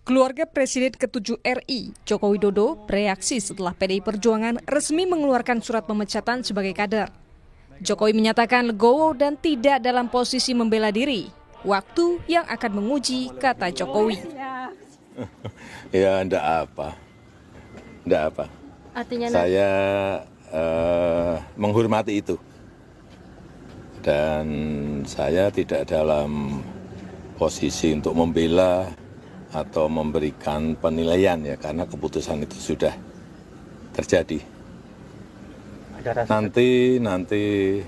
Keluarga Presiden ke-7 RI, Joko Widodo, bereaksi setelah PDI Perjuangan resmi mengeluarkan surat pemecatan sebagai kader. Jokowi menyatakan legowo dan tidak dalam posisi membela diri. Waktu yang akan menguji, kata Jokowi. Ya, enggak apa. Artinya saya menghormati itu. Dan saya tidak dalam posisi untuk membela atau memberikan penilaian ya, karena keputusan itu sudah terjadi. Nanti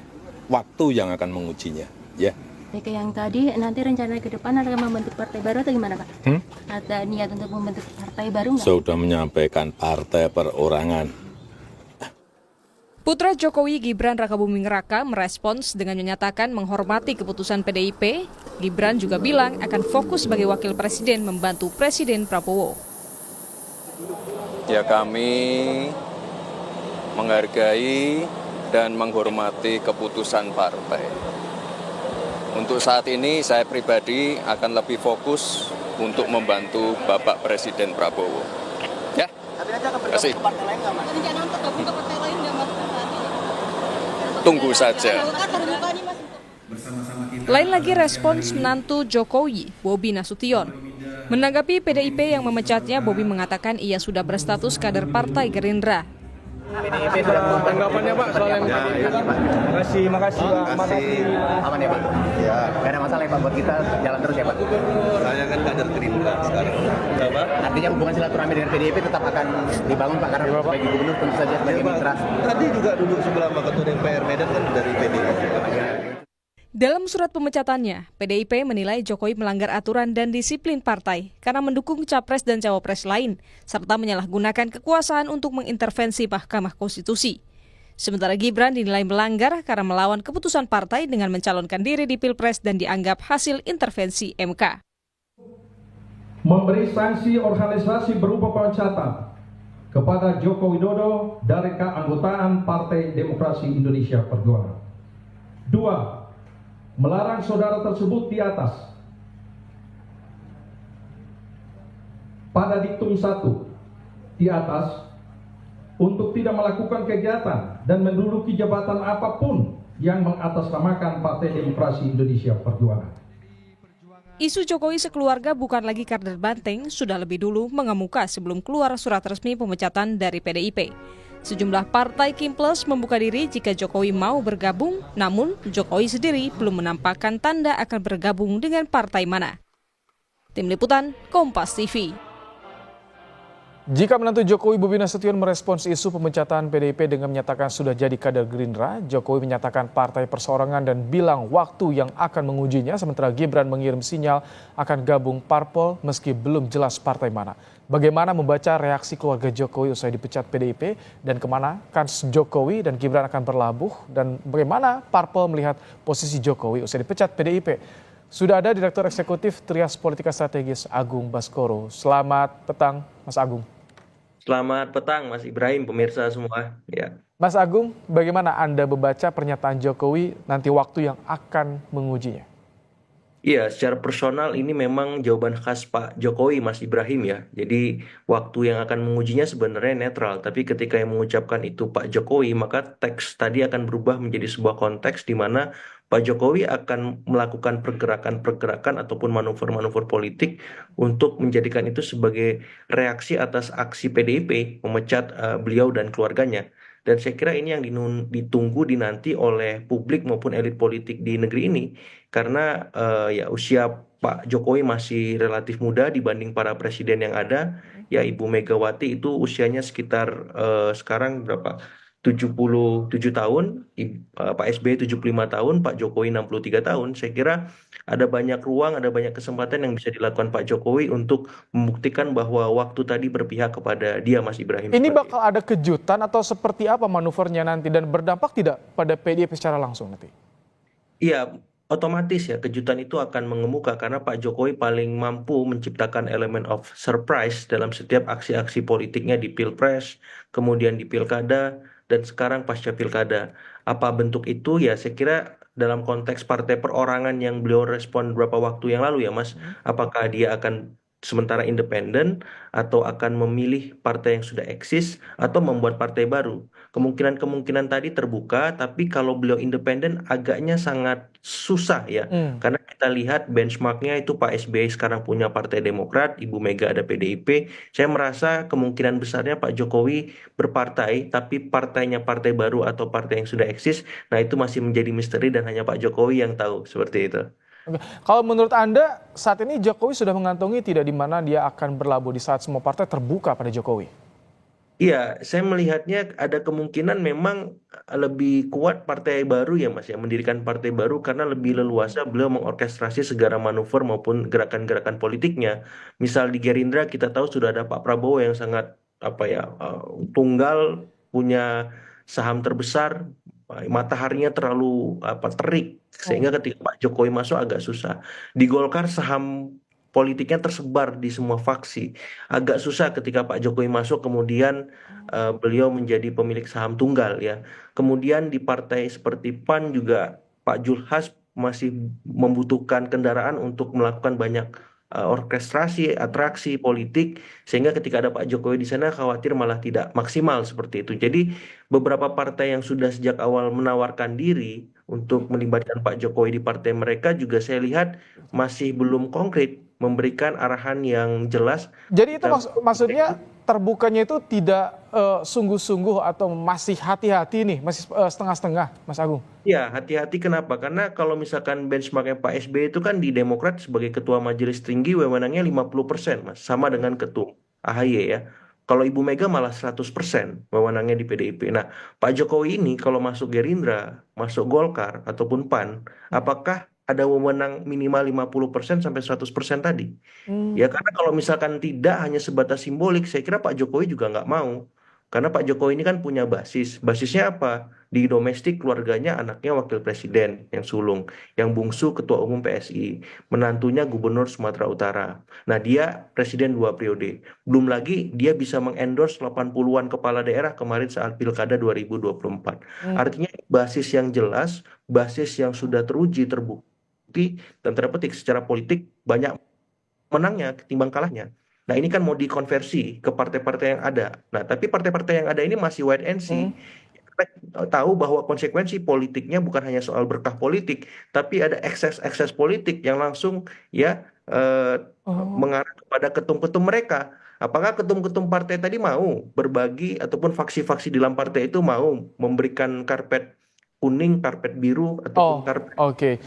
waktu yang akan mengujinya, ya. Kayak yang tadi, nanti rencana ke depan akan membentuk partai baru atau gimana Pak? Ada niat untuk membentuk partai baru nggak? Sudah menyampaikan partai perorangan. Putra Jokowi Gibran Rakabuming Raka merespons dengan menyatakan menghormati keputusan PDIP. Gibran juga bilang akan fokus sebagai wakil presiden membantu Presiden Prabowo. Ya, kami menghargai dan menghormati keputusan partai. Untuk saat ini saya pribadi akan lebih fokus untuk membantu Bapak Presiden Prabowo. Ya, terima kasih. Tunggu saja. Lain lagi respons menantu Jokowi, Bobi Nasution. Menanggapi PDIP yang memecatnya, Bobi mengatakan ia sudah berstatus kader Partai Gerindra. Tanggapannya Pak soal yang makasih Pak. Aman ya Pak? Ya. Gak ada masalah ya Pak buat kita jalan terus ya Pak? Saya kan kader Gerindra sekarang. Apa? Artinya hubungan silaturahmi dengan PDIP tetap akan dibangun Pak, karena sebagai gubernur tentu saja sebagai mitra. Tadi juga duduk sebelah sama Ketua DPR Medan kan dari PDIP. Dalam surat pemecatannya, PDIP menilai Jokowi melanggar aturan dan disiplin partai karena mendukung capres dan cawapres lain, serta menyalahgunakan kekuasaan untuk mengintervensi Mahkamah Konstitusi. Sementara Gibran dinilai melanggar karena melawan keputusan partai dengan mencalonkan diri di Pilpres dan dianggap hasil intervensi MK. Memberi sanksi organisasi berupa pemecatan kepada Joko Widodo dari keanggotaan Partai Demokrasi Indonesia Perjuangan. 2. Melarang saudara tersebut di atas pada diktum 1 di atas untuk tidak melakukan kegiatan dan menduduki jabatan apapun yang mengatasnamakan Partai Demokrasi Indonesia Perjuangan. Isu Jokowi sekeluarga bukan lagi kader banteng sudah lebih dulu mengemuka sebelum keluar surat resmi pemecatan dari PDIP. Sejumlah partai Kimples membuka diri jika Jokowi mau bergabung, namun Jokowi sendiri belum menampakkan tanda akan bergabung dengan partai mana. Tim Liputan, Kompas TV. Jika menantu Jokowi Bobi Nasution merespons isu pemecatan PDIP dengan menyatakan sudah jadi kader Gerindra, Jokowi menyatakan partai perseorangan dan bilang waktu yang akan mengujinya, sementara Gibran mengirim sinyal akan gabung parpol meski belum jelas partai mana. Bagaimana membaca reaksi keluarga Jokowi usai dipecat PDIP dan kemana kans Jokowi dan Gibran akan berlabuh, dan bagaimana parpol melihat posisi Jokowi usai dipecat PDIP? Sudah ada Direktur Eksekutif Trias Politika Strategis Agung Baskoro. Selamat petang Mas Agung. Selamat petang Mas Ibrahim, pemirsa semua. Ya. Mas Agung, bagaimana Anda membaca pernyataan Jokowi nanti waktu yang akan mengujinya? Iya, secara personal ini memang jawaban khas Pak Jokowi, Mas Ibrahim ya. Jadi waktu yang akan mengujinya sebenarnya netral, tapi ketika yang mengucapkan itu Pak Jokowi, maka teks tadi akan berubah menjadi sebuah konteks di mana Pak Jokowi akan melakukan pergerakan-pergerakan ataupun manuver-manuver politik untuk menjadikan itu sebagai reaksi atas aksi PDIP memecat beliau dan keluarganya. Dan saya kira ini yang ditunggu dinanti oleh publik maupun elit politik di negeri ini. Karena ya usia Pak Jokowi masih relatif muda dibanding para presiden yang ada. Ya Ibu Megawati itu usianya sekitar sekarang berapa? 77 tahun, Pak SBY 75 tahun, Pak Jokowi 63 tahun. Saya kira ada banyak ruang, ada banyak kesempatan yang bisa dilakukan Pak Jokowi untuk membuktikan bahwa waktu tadi berpihak kepada dia, Mas Ibrahim. Ini bakal ada kejutan atau seperti apa manuvernya nanti dan berdampak tidak pada PDIP secara langsung nanti? Iya, otomatis ya kejutan itu akan mengemuka karena Pak Jokowi paling mampu menciptakan elemen of surprise dalam setiap aksi-aksi politiknya di Pilpres, kemudian di Pilkada, dan sekarang pasca Pilkada. Apa bentuk itu? Ya saya kira dalam konteks partai perorangan yang beliau respon beberapa waktu yang lalu ya Mas, apakah dia akan sementara independen, atau akan memilih partai yang sudah eksis, atau membuat partai baru. Kemungkinan-kemungkinan tadi terbuka, tapi kalau beliau independen agaknya sangat susah ya. Karena kita lihat benchmarknya itu Pak SBY sekarang punya Partai Demokrat, Ibu Mega ada PDIP. Saya merasa kemungkinan besarnya Pak Jokowi berpartai, tapi partainya partai baru atau partai yang sudah eksis, nah itu masih menjadi misteri dan hanya Pak Jokowi yang tahu seperti itu. Oke. Kalau menurut Anda, saat ini Jokowi sudah mengantongi tidak di mana dia akan berlabuh di saat semua partai terbuka pada Jokowi? Iya, saya melihatnya ada kemungkinan memang lebih kuat partai baru ya Mas ya, mendirikan partai baru karena lebih leluasa beliau mengorkestrasi segala manuver maupun gerakan-gerakan politiknya. Misal di Gerindra kita tahu sudah ada Pak Prabowo yang sangat tunggal, punya saham terbesar, mataharinya terlalu terik sehingga ketika Pak Jokowi masuk agak susah. Di Golkar saham politiknya tersebar di semua faksi. Agak susah ketika Pak Jokowi masuk kemudian beliau menjadi pemilik saham tunggal ya. Kemudian di partai seperti PAN juga Pak Julhas masih membutuhkan kendaraan untuk melakukan banyak orkestrasi, atraksi politik sehingga ketika ada Pak Jokowi di sana khawatir malah tidak maksimal seperti itu. Jadi beberapa partai yang sudah sejak awal menawarkan diri untuk melibatkan Pak Jokowi di partai mereka juga saya lihat masih belum konkret memberikan arahan yang jelas. Jadi itu dalam maksudnya terbukanya itu tidak sungguh-sungguh atau masih hati-hati nih, masih setengah-setengah, Mas Agung? Ya, hati-hati kenapa? Karena kalau misalkan benchmarknya Pak SBY itu kan di Demokrat sebagai ketua majelis tinggi wewenangnya 50%, Mas. Sama dengan ketum AHY ya. Kalau Ibu Mega malah 100% wewenangnya di PDIP. Nah, Pak Jokowi ini kalau masuk Gerindra, masuk Golkar, ataupun PAN, apakah ada wewenang minimal 50% sampai 100% tadi? Ya karena kalau misalkan tidak hanya sebatas simbolik, saya kira Pak Jokowi juga nggak mau. Karena Pak Jokowi ini kan punya basis. Basisnya apa? Di domestik keluarganya anaknya wakil presiden yang sulung, yang bungsu ketua umum PSI, menantunya gubernur Sumatera Utara. Nah dia presiden 2 periode. Belum lagi dia bisa mengendorse 80-an kepala daerah kemarin saat Pilkada 2024. Artinya basis yang jelas, basis yang sudah teruji, terbukti, dan terpetik secara politik banyak menangnya ketimbang kalahnya. Nah ini kan mau dikonversi ke partai-partai yang ada. Nah tapi partai-partai yang ada ini masih wait and see. Kita tahu bahwa konsekuensi politiknya bukan hanya soal berkah politik, tapi ada ekses-ekses politik yang langsung ya mengarah kepada ketum-ketum mereka. Apakah ketum-ketum partai tadi mau berbagi ataupun faksi-faksi di dalam partai itu mau memberikan karpet kuning, karpet biru ataupun karpet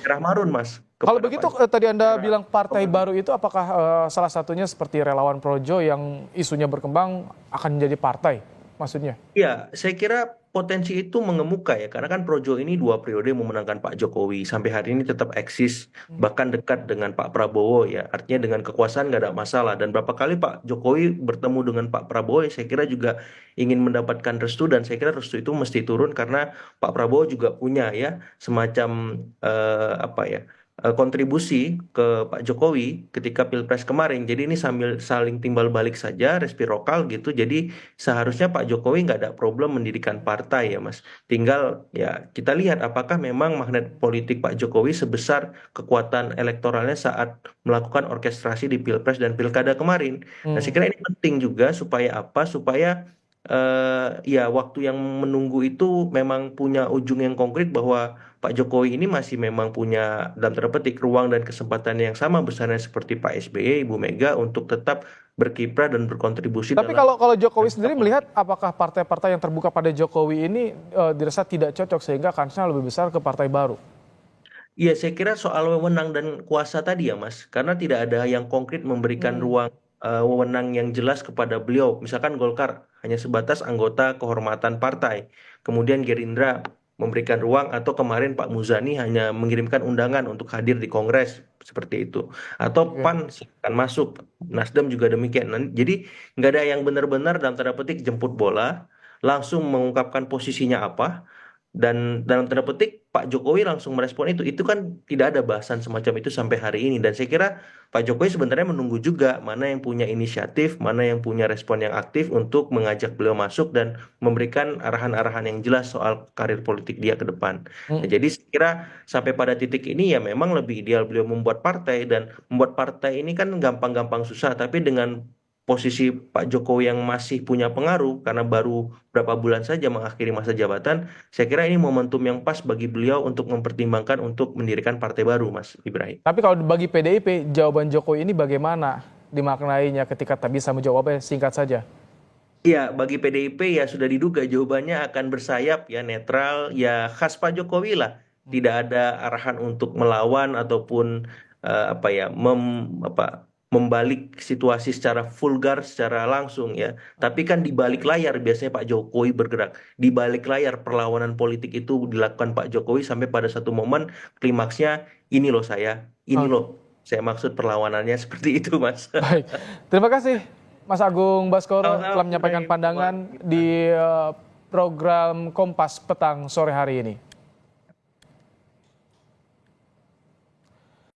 merah marun, Mas? Kalau begitu tadi Anda bilang partai baru itu apakah salah satunya seperti Relawan Projo yang isunya berkembang akan menjadi partai maksudnya? Iya, saya kira potensi itu mengemuka ya, karena kan Projo ini 2 periode memenangkan Pak Jokowi, sampai hari ini tetap eksis, bahkan dekat dengan Pak Prabowo ya, artinya dengan kekuasaan nggak ada masalah, dan berapa kali Pak Jokowi bertemu dengan Pak Prabowo, saya kira juga ingin mendapatkan restu, dan saya kira restu itu mesti turun karena Pak Prabowo juga punya ya, semacam kontribusi ke Pak Jokowi ketika Pilpres kemarin. Jadi ini sambil saling timbal balik saja, resiprokal gitu. Jadi seharusnya Pak Jokowi nggak ada problem mendirikan partai ya Mas. Tinggal ya kita lihat apakah memang magnet politik Pak Jokowi sebesar kekuatan elektoralnya saat melakukan orkestrasi di Pilpres dan Pilkada kemarin. Nah saya kira ini penting juga supaya apa? Supaya ya waktu yang menunggu itu memang punya ujung yang konkret bahwa Pak Jokowi ini masih memang punya dalam tanda petik ruang dan kesempatan yang sama besarnya seperti Pak SBY, Ibu Mega untuk tetap berkiprah dan berkontribusi. Tapi kalau Jokowi sendiri melihat apakah partai-partai yang terbuka pada Jokowi ini dirasa tidak cocok sehingga kansnya lebih besar ke partai baru? Iya, saya kira soal wewenang dan kuasa tadi ya Mas, karena tidak ada yang konkret memberikan ruang wewenang yang jelas kepada beliau. Misalkan Golkar hanya sebatas anggota kehormatan partai, kemudian Gerindra memberikan ruang, atau kemarin Pak Muzani hanya mengirimkan undangan untuk hadir di Kongres seperti itu, atau PAN akan masuk, Nasdem juga demikian. Jadi nggak ada yang benar-benar dalam tanda petik jemput bola, langsung mengungkapkan posisinya apa, dan dalam tanda petik Pak Jokowi langsung merespon itu kan tidak ada bahasan semacam itu sampai hari ini. Dan saya kira Pak Jokowi sebenarnya menunggu juga mana yang punya inisiatif, mana yang punya respon yang aktif untuk mengajak beliau masuk dan memberikan arahan-arahan yang jelas soal karir politik dia ke depan. Nah, jadi saya kira sampai pada titik ini ya memang lebih ideal beliau membuat partai, dan membuat partai ini kan gampang-gampang susah, tapi dengan posisi Pak Jokowi yang masih punya pengaruh karena baru berapa bulan saja mengakhiri masa jabatan, saya kira ini momentum yang pas bagi beliau untuk mempertimbangkan untuk mendirikan partai baru, Mas Ibrahim. Tapi kalau bagi PDIP, jawaban Jokowi ini bagaimana dimaknainya ketika tak bisa menjawabnya? Singkat saja. Ya, bagi PDIP ya sudah diduga jawabannya akan bersayap, ya netral, ya khas Pak Jokowi lah. Tidak ada arahan untuk melawan ataupun membalik situasi secara vulgar, secara langsung ya. Tapi kan di balik layar biasanya Pak Jokowi bergerak. Di balik layar perlawanan politik itu dilakukan Pak Jokowi sampai pada satu momen klimaksnya, ini loh saya maksud perlawanannya seperti itu, Mas. Baik, terima kasih Mas Agung Baskoro Sama-sama, telah menyampaikan Ibrahim. pandangan di program Kompas Petang sore hari ini.